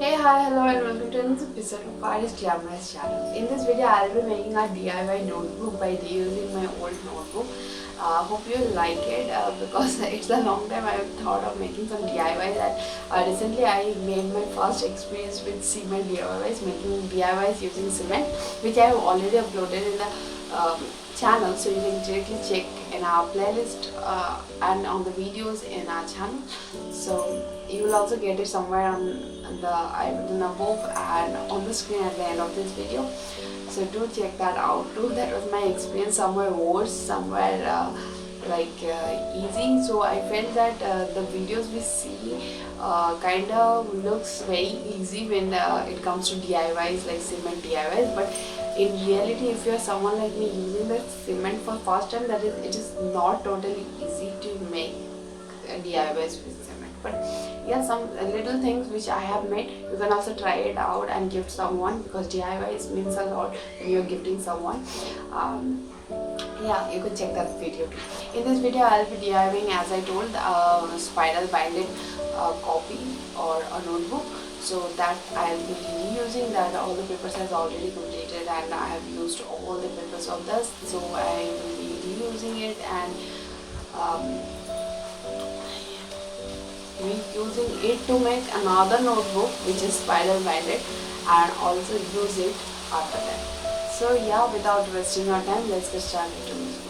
Hey, hi, hello and welcome to another episode of Paris Glam Rush channel. In this video, I'll be making a DIY notebook by reusing my old notebook. Hope you like it because it's a long time I've thought of making some DIYs and recently I made my first experience with cement DIYs, making DIYs using cement, which I have already uploaded in the channel, so you can directly check in our playlist and on the videos in our channel. So you will also get it somewhere on the I button above and on the screen at the end of this video. So do check that out too. That was my experience, somewhere worse, somewhere easy. So I felt that the videos we see kind of looks very easy when it comes to DIYs like cement DIYs, but in reality, if you are someone like me using the cement for first time, that is, it is not totally easy to make DIYs with cement. But yeah, some little things which I have made, you can also try it out and gift someone, because DIYs means a lot when you're gifting someone. Yeah, you can check that video too. In this video, I'll be DIYing, as I told, spiral binded copy or a notebook. So that I'll be reusing that. All the papers has already completed and I have used all the papers of this. So I will be reusing it and reusing it to make another notebook which is spiral binded and also use it after that. So yeah, without wasting our time, let's get started to this video.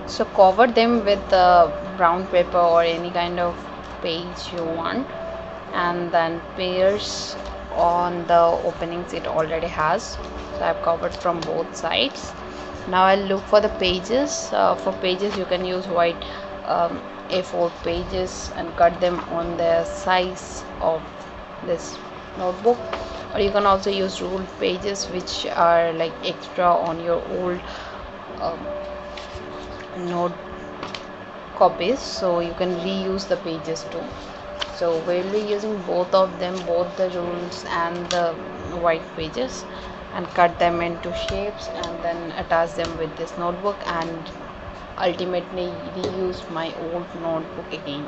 So cover them with brown paper or any kind of page you want, and then pierce on the openings it already has. So I've covered from both sides. Now I'll look for the pages. For pages you can use white A4 pages and cut them on the size of this notebook, or you can also use ruled pages which are like extra on your old note copies, so you can reuse the pages too. So we'll be using both of them, both the rules and the white pages, and cut them into shapes and then attach them with this notebook and ultimately reuse my old notebook again.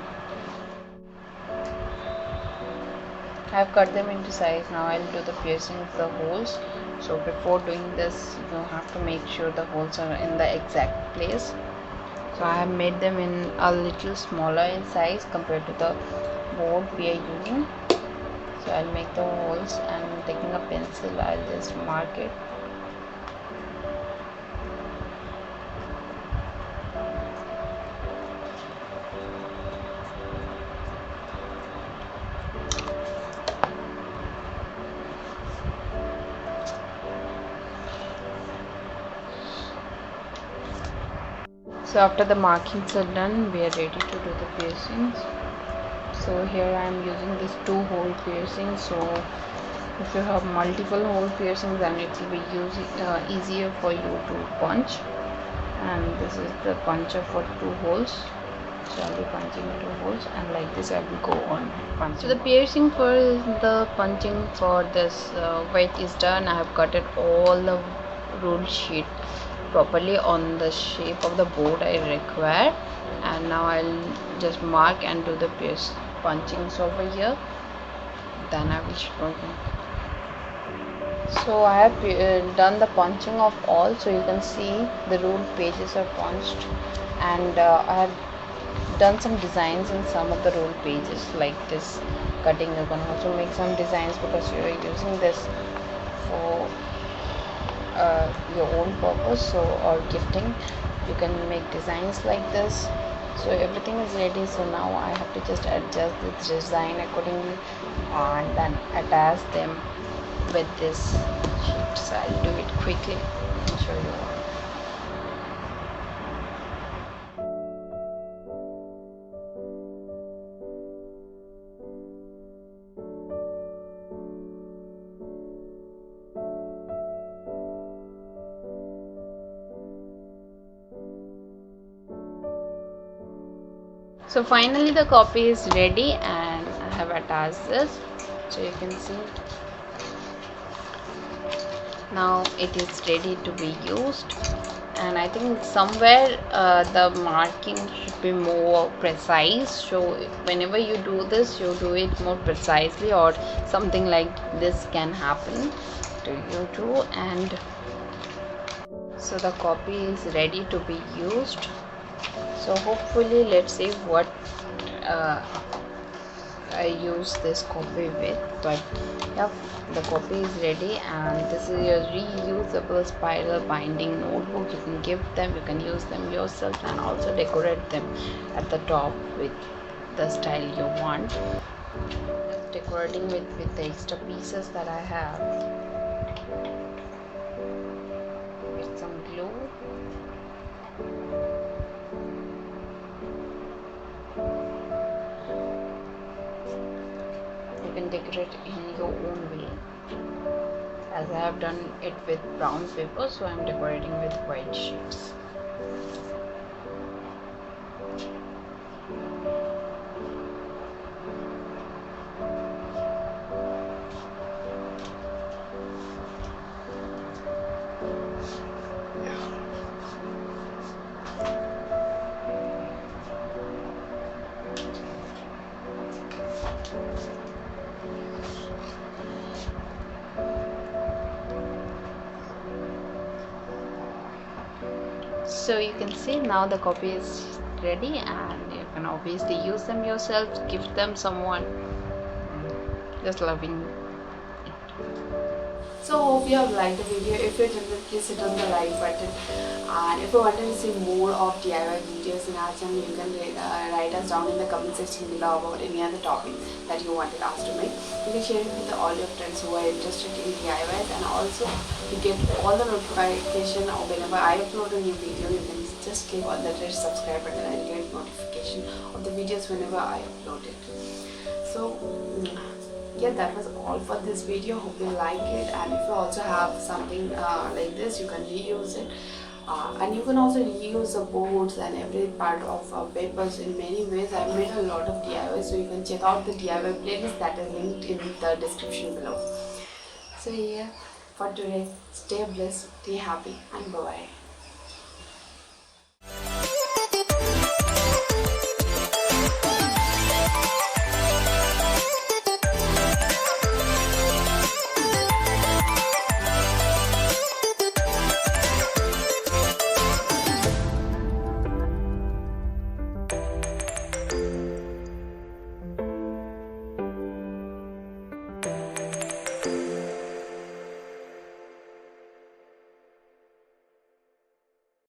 I've cut them into size. Now I'll do the piercing of the holes. So before doing this, you have to make sure the holes are in the exact place. So I have made them in a little smaller in size compared to the board we are using. So I'll make the holes, and taking a pencil I'll just mark it. So after the markings are done, we are ready to do the piercings. So here I am using this 2-hole piercing. So If you have multiple hole piercings, then it will be easier for you to punch. And this is the puncher for 2 holes, so I'll be punching 2 holes, and like this I will go on punching. So the piercing for the punching for this weight is done. I have cut it all the rule sheet properly on the shape of the board I require, and now I'll just mark and do the punchings over here. Then I will show you. So I have done the punching of all, so you can see the rule pages are punched, and I have done some designs in some of the rule pages like this cutting. You can also make some designs because you are using this for your own purpose, so or gifting. You can make designs like this. So everything is ready, so now I have to just adjust this design accordingly and then attach them with this sheet. So I'll do it quickly and show you all. So finally the copy is ready and I have attached this, so you can see now it is ready to be used. And I think somewhere the marking should be more precise, so whenever you do this, you do it more precisely, or something like this can happen to you too. And so the copy is ready to be used. So hopefully, let's see what I use this copy with. But yeah, the copy is ready, and this is your reusable spiral binding notebook. You can give them, you can use them yourself, and also decorate them at the top with the style you want. Just decorating with the extra pieces that I have with some glue. You can decorate in your own way. As I have done it with brown paper, so I am decorating with white sheets. So you can see now the copy is ready, and you can obviously use them yourself, gift them someone, just loving it. So hope you have liked the video. If you did, please hit on the like button. And if you want to see more of DIY videos in our channel, you can write us down in the comment section below about any other topic that you wanted us to make. You can share it with all your friends who are interested in DIYs, and also to get all the notification of whenever I upload a new video, you can just click on the red subscribe button and get notification of the videos whenever I upload it. So yeah, that was all for this video. Hope you like it, and if you also have something like this, you can reuse it, and you can also reuse the boards and every part of papers in many ways. I've made a lot of DIY, so you can check out the DIY playlist that is linked in the description below. So yeah, for today, stay blessed, stay happy, and bye bye.